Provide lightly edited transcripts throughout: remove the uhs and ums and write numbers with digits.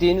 3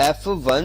F1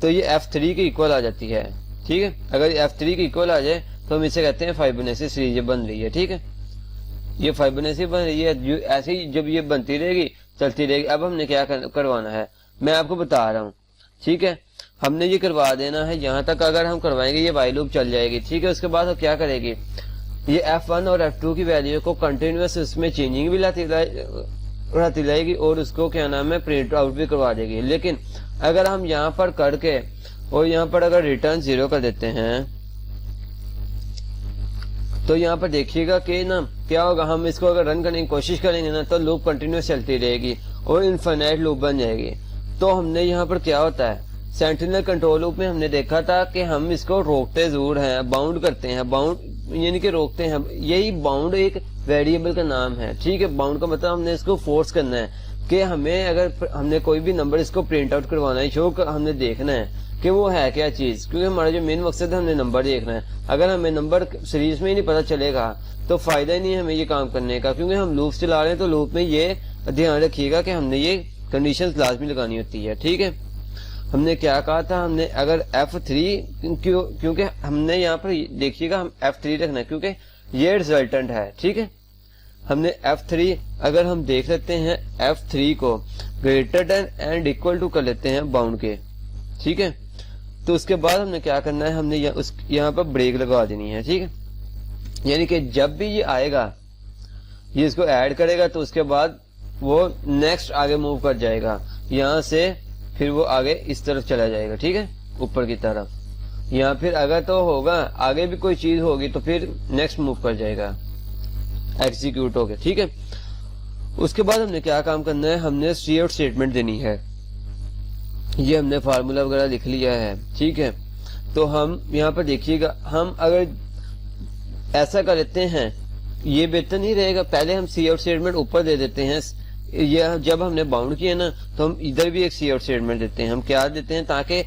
تو یہ F3 کے اکول آ جاتی ہے. ٹھیک ہے, اگر F3 کے اکول آ جائے تو ہم اسے کہتے ہیں فائبونیسی سیریز یہ بن رہی ہے. ٹھیک ہے, یہ فائبونیسی بن رہی ہے. ایسے ہی جب یہ بنتی رہے گی چلتی رہے گی. اب ہم نے کیا کروانا ہے میں آپ کو بتا رہا ہوں. ٹھیک ہے, ہم نے یہ کروا دینا ہے یہاں تک. اگر ہم کروائیں گے یہ وائی لوپ چل جائے گی. ٹھیک ہے, اس کے بعد وہ کیا کرے گی, یہ F1 اور F2 کی ویلیو کو کنٹینیوس اس میں چینجنگ بھی رہتی رہے گی اور اس کو کیا نام ہے پرنٹ آؤٹ بھی کروا دے گی. لیکن اگر ہم یہاں پر کر کے اور یہاں پر اگر ریٹرن 0 کر دیتے ہیں تو یہاں پر دیکھیے گا کہ نا کیا ہوگا, ہم اس کو اگر رن کرنے کی کوشش کریں گے نا تو لوپ کنٹینیوس چلتی رہے گی اور انفینائٹ لوپ بن جائے گی. تو ہم نے یہاں پر کیا ہوتا ہے سینٹینل کنٹرول لوپ میں ہم نے دیکھا تھا کہ ہم اس کو روکتے ضرور ہیں, باؤنڈ کرتے ہیں. باؤنڈ یعنی کہ روکتے ہیں. یہی باؤنڈ ایک ویریبل کا نام ہے. ٹھیک ہے, باؤنڈ کا مطلب ہم نے اس کو فورس کرنا ہے کہ ہمیں اگر ہم نے کوئی بھی نمبر اس کو پرنٹ آؤٹ کروانا ہے, شو ہم نے دیکھنا ہے کہ وہ ہے کیا چیز, کیونکہ ہمارا جو مین مقصد ہے ہم نے نمبر دیکھنا ہے. اگر ہمیں نمبر سیریز میں ہی نہیں پتا چلے گا تو فائدہ ہی نہیں ہے ہمیں یہ کام کرنے کا, کیونکہ ہم لوپ چلا رہے ہیں. تو لوپ میں یہ دھیان رکھیے گا کہ ہم نے یہ کنڈیشن لازمی لگانی ہوتی ہے. ٹھیک ہے, ہم نے کیا کہا تھا, ہم نے اگر F3 کیونکہ ہم نے یہاں پر دیکھیے گا ہم F3 رکھنا ہے کیونکہ یہ ریزلٹنٹ ہے. ٹھیک ہے, ہم نے F3 اگر ہم دیکھ لیتے ہیں F3 کو greater than and equal to کر لیتے ہیں باؤنڈ کے. ٹھیک ہے, تو اس کے بعد ہم نے کیا کرنا ہے, ہم نے یہاں پر بریک لگا دینی ہے. ٹھیک ہے, یعنی کہ جب بھی یہ آئے گا یہ اس کو ایڈ کرے گا تو اس کے بعد وہ نیکسٹ آگے موو کر جائے گا یہاں سے, پھر وہ آگے اس طرف چلا جائے گا. ٹھیک ہے, اوپر کی طرف. یہاں پھر اگر تو ہوگا آگے بھی کوئی چیز ہوگی تو پھر نیکسٹ موو کر جائے گا, ایگزیکیوٹ ہو گیا. ٹھیک ہے, اس کے بعد ہم نے کیا کام کرنا ہے, ہم نے سی آؤٹ اسٹیٹمنٹ دینی ہے. یہ ہم نے فارمولا وغیرہ لکھ لیا ہے. ٹھیک ہے, تو ہم یہاں پر دیکھیے گا ہم اگر ایسا کر لیتے ہیں یہ بہتر نہیں رہے گا, پہلے ہم سی آؤٹ اسٹیٹمنٹ اوپر دے دیتے ہیں. یہ جب ہم نے باؤنڈ کیا نا تو ہم ادھر بھی ایک سی آؤٹ اسٹیٹمنٹ دیتے ہیں. ہم کیا دیتے ہیں تاکہ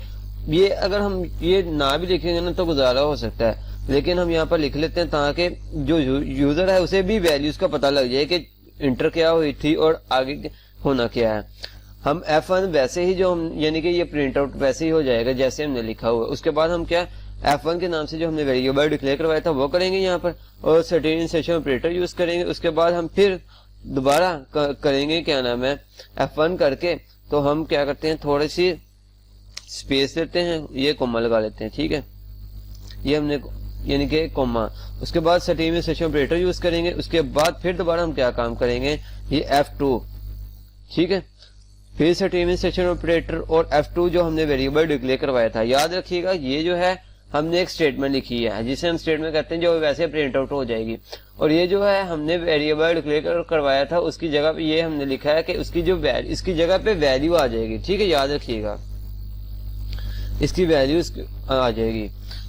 یہ اگر ہم یہ نہ بھی لکھیں گے نا تو گزارا ہو سکتا ہے, لیکن ہم یہاں پر لکھ لیتے ہیں تاکہ جو یوزر ہے اسے بھی ویلیوز کا پتہ لگ جائے کہ انٹر کیا ہوئی تھی اور آگے ہونا کیا ہے. ہم F1 ویسے ہی جو ہم یعنی کہ یہ پرنٹ آؤٹ ویسے ہی ہو جائے گا جیسے ہم نے لکھا ہوا ہے. اس کے بعد ہم کیا F1 کے نام سے جو ہم نے ویریبل ڈکلیئر کروایا تھا وہ کریں گے یہاں پر, اور سرٹین انسرشن آپریٹر یوز کریں گے. اس کے بعد ہم پھر دوبارہ کریں گے کیا نام ہے F1 کر کے, تو ہم کیا کرتے ہیں تھوڑی سی اسپیس دیتے ہیں, یہ کوما لگا لیتے ہیں. ٹھیک ہے, یہ ہم نے یعنی کہ کوما. اس کے بعد سرٹین انسرشن آپریٹر یوز کریں گے. اس کے بعد پھر دوبارہ ہم کیا کام کریں گے, یہ F2. ٹھیک ہے, پھر سرٹین انسرشن آپریٹر اور F2 جو ہم نے ویریبل ڈکلیئر کروایا تھا. یاد رکھیے گا یہ جو ہے ہم نے ایک اسٹیٹمنٹ لکھی ہے جسے ہم اسٹیٹمنٹ کہتے ہیں جو ویسے پرنٹ آؤٹ ہو جائے گی, اور یہ جو ہے ہم نے ویریبل ڈکلیئر کروایا تھا اس کی جگہ پہ یہ ہم نے لکھا ہے کہ اس کی جگہ پہ ویلیو آ جائے گی. ٹھیک ہے, یاد رکھیے گا اس کی ویلیو آ جائے گی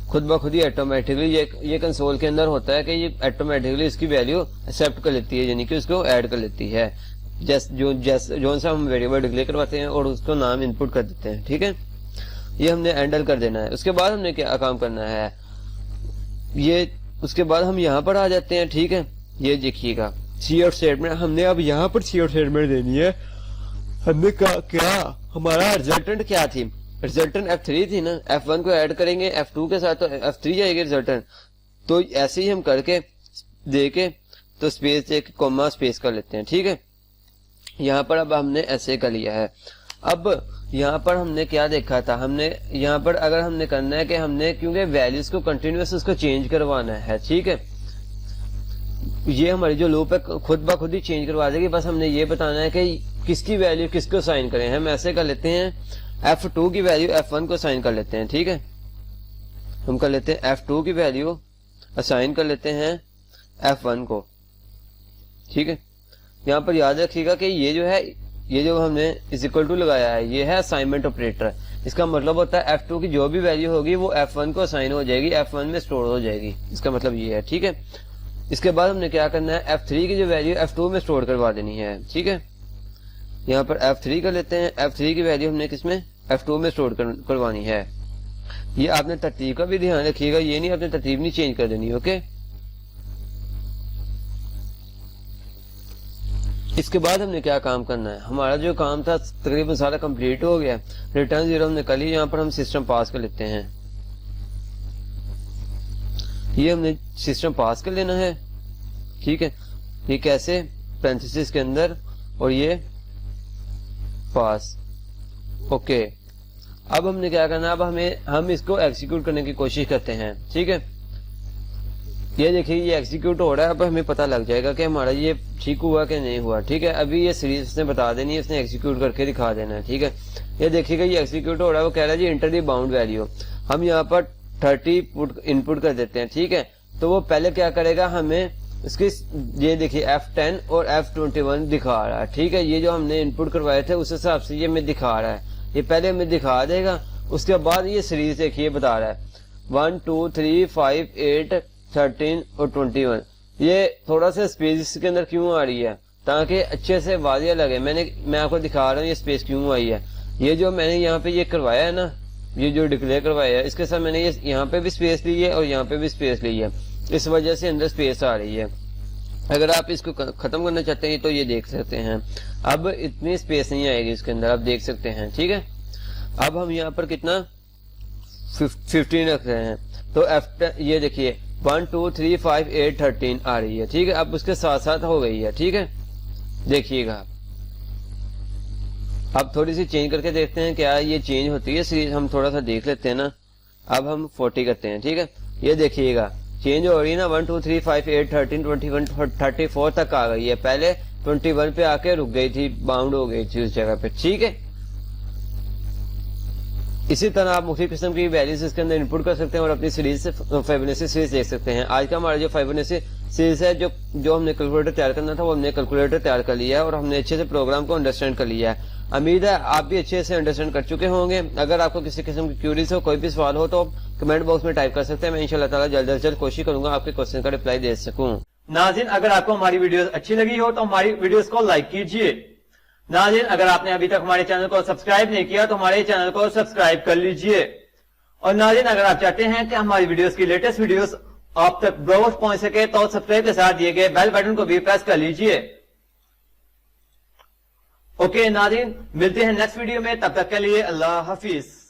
خود بخود ہی آٹومیٹکلی. یہ کنسول کے اندر ہوتا ہے کہ یہ آٹومیٹکلی اس کی ویلیو ایکسپٹ کر لیتی ہے, یعنی کہ اس کو ایڈ کر لیتی ہے جو سا ہم ویریبل ڈکلیئر کرواتے ہیں اور اس کو نام ان پٹ کر دیتے ہیں. ٹھیک ہے, یہ ہم نے ہینڈل کر دینا ہے. اس کے بعد ہم نے کیا کام کرنا ہے, یہ اس کے بعد ہم یہاں پر آ جاتے ہیں. ٹھیک ہے, یہ دیکھیے گا سی آؤٹ اسٹیٹمنٹ ہم نے اب یہاں پر سی آؤٹ اسٹیٹمنٹ دینی ہے. ہم نے کیا ہمارا ریزلٹنٹ کیا تھی, ریزلٹنٹ F3 تھی نا. F1 کو ایڈ کریں گے F2 کے ساتھ تو F3 جائے گی ریزلٹنٹ. تو ایسے ہی ہم کر کے دے کے تو اسپیس دے کے کوما اسپیس کر لیتے ہیں. ٹھیک ہے, یہاں پر اب ہم نے ایسے کر لیا ہے. اب یہاں پر ہم نے کیا دیکھا تھا, ہم نے یہاں پر اگر ہم نے کرنا ہے کہ ہم نے کیونکہ ویلیوز کو کنٹینیوس اس کو چینج کروانا ہے. ٹھیک ہے, یہ ہماری جو لوپ ہے خود بخود ہی چینج کروا دے گی. بس ہم نے یہ بتانا ہے کہ کس کی ویلیو کس کو سائن کریں. ہم ایسے کر لیتے ہیں F2 کی ویلیو F1 کو سائن کر لیتے ہیں. ٹھیک ہے, ہم کر لیتے ہیں F2 کی ویلیو اسائن کر لیتے ہیں F1 کو. ٹھیک ہے, یہاں پر یاد رکھیے گا کہ یہ جو ہے یہ جو ہم نے از اکول ٹو لگایا ہے یہ ہے اسائنمنٹ آپریٹر. اس کا مطلب ہوتا ہے F2 کی جو بھی ویلیو ہوگی وہ F1 کو اسائن ہو جائے گی, F1 میں اسٹور ہو جائے گی. اس کا مطلب یہ ہے. ٹھیک ہے, اس کے بعد ہم نے کیا کرنا ہے F3 کی جو ویلیو F2 میں اسٹور کروا دینی ہے. ٹھیک ہے, یہاں پر F3 کر لیتے ہیں. F3 کی ویلیو ہم نے کس میں F2 میں اسٹور کروانی ہے. یہ آپ نے ترتیب کا بھی دھیان رکھیے گا, یہ نہیں آپ نے ترتیب نہیں چینج کر دینی. اوکے, اس کے بعد ہم نے کیا کام کرنا ہے, ہمارا جو کام تھا تقریباً سارا کمپلیٹ ہو گیا. ریٹرن 0 ہم نے کر لی, یہاں پر ہم سسٹم پاس کر لیتے ہیں. یہ ہم نے سسٹم پاس کر لینا ہے, ٹھیک ہے. یہ کیسے, پرنتھیسس کے اندر, اور یہ پاس. اوکے, اب ہم نے کیا کرنا ہے, اب ہم اس کو ایگزیکیوٹ کرنے کی کوشش کرتے ہیں, ٹھیک ہے. یہ دیکھیے یہ ایگزیکیوٹ ہو رہا ہے. اب ہمیں پتہ لگ جائے گا کہ ہمارا یہ ٹھیک ہوا کہ نہیں ہوا, ٹھیک ہے. ابھی یہ سیریز اس نے بتا دینی ہے, اس نے ایگزیکیوٹ کر کے دکھا دینا ہے, ٹھیک ہے. یہ دیکھیے گا یہ ایگزیکیوٹ ہو رہا ہے, وہ کہہ رہا ہے جی انٹر دی باؤنڈ ویلیو. ہم یہاں پر 30 انپٹ کر دیتے ہیں, ٹھیک ہے. تو وہ پہلے کیا کرے گا, ہمیں اس کی یہ دیکھیے F10 اور F21 دکھا رہا ہے, ٹھیک ہے. یہ جو ہم نے انپٹ کروائے تھے اس حساب سے یہ ہمیں دکھا رہا ہے. یہ پہلے ہمیں دکھا دے گا, اس کے بعد یہ سیریز دیکھیے بتا رہا ہے 1 2 3 5 8 13 اور 21. یہ تھوڑا سا اسپیس اس کے اندر کیوں آ رہی ہے, تاکہ اچھے سے واضح لگے. میں آپ کو دکھا رہا ہوں یہ اسپیس کیوں آئی ہے. یہ جو میں نے یہاں پہ یہ کروایا ہے نا, یہ جو ڈکلیئر کروایا ہے, اس کے ساتھ میں نے یہاں پہ بھی اسپیس لی ہے اور یہاں پہ بھی اسپیس لی ہے. اس وجہ سے اندر اسپیس آ رہی ہے. اگر آپ اس کو ختم کرنا چاہتے ہیں تو یہ دیکھ سکتے ہیں, اب اتنی اسپیس نہیں آئے گی اس کے اندر, آپ دیکھ سکتے ہیں, ٹھیک ہے. اب ہم یہاں پر کتنا 15 رکھ رہے ہیں, تو یہ دیکھیے 1 2 3 5 8 13 آ رہی ہے, ٹھیک ہے. اب اس کے ساتھ ساتھ ہو گئی ہے, ٹھیک ہے. دیکھیے گا اب تھوڑی سی چینج کر کے دیکھتے ہیں کیا یہ چینج ہوتی ہے سیریز, ہم تھوڑا سا دیکھ لیتے ہیں نا. اب ہم 40 کرتے ہیں, ٹھیک ہے. یہ دیکھیے گا چینج ہو رہی ہے نا, 1 2 3 5 8 13 21 34 تک آ گئی ہے. پہلے 21 پہ آ کے رک گئی تھی, باؤنڈ ہو گئی تھی اس جگہ پہ, ٹھیک ہے. اسی طرح آپ مختلف قسم کی ویلیوز اس کے اندر انپٹ کر سکتے ہیں اور اپنی سیریز سے فیبونیسی سیریز دیکھ سکتے ہیں. آج کا ہمارا جو فیبونیسی سیریز ہے, جو ہم نے کیلکولیٹر تیار کرنا تھا وہ ہم نے کیلکولیٹر تیار کر لیا ہے اور ہم نے اچھے سے پروگرام کو انڈرسٹینڈ کر لیا ہے. امید ہے آپ بھی اچھے سے انڈرسٹینڈ کر چکے ہوں گے. اگر آپ کو کسی قسم کی کیوریز ہو, کوئی بھی سوال ہو تو کمنٹ باکس میں ٹائپ کر سکتے ہیں. میں انشاءاللہ تعالیٰ جلد از جلد کوشش کروں گا آپ کے کوشچن کا رپلائی دے سکوں. ناظرین اگر آپ کو ہماری ویڈیوز اچھی لگی ہو تو ہماری ویڈیوز کو لائک کیجئے. ناظرین اگر آپ نے ابھی تک ہمارے چینل کو سبسکرائب نہیں کیا تو ہمارے چینل کو سبسکرائب کر لیجئے. اور ناظرین اگر آپ چاہتے ہیں کہ ہماری ویڈیوز کی لیٹسٹ ویڈیوز آپ تک بروز پہنچ سکے تو سبسکرائب کے ساتھ دیے گئے بیل بٹن کو بھی پریس کر لیجئے. اوکے ناظرین, ملتے ہیں نیکسٹ ویڈیو میں, تب تک کے لیے اللہ حافظ.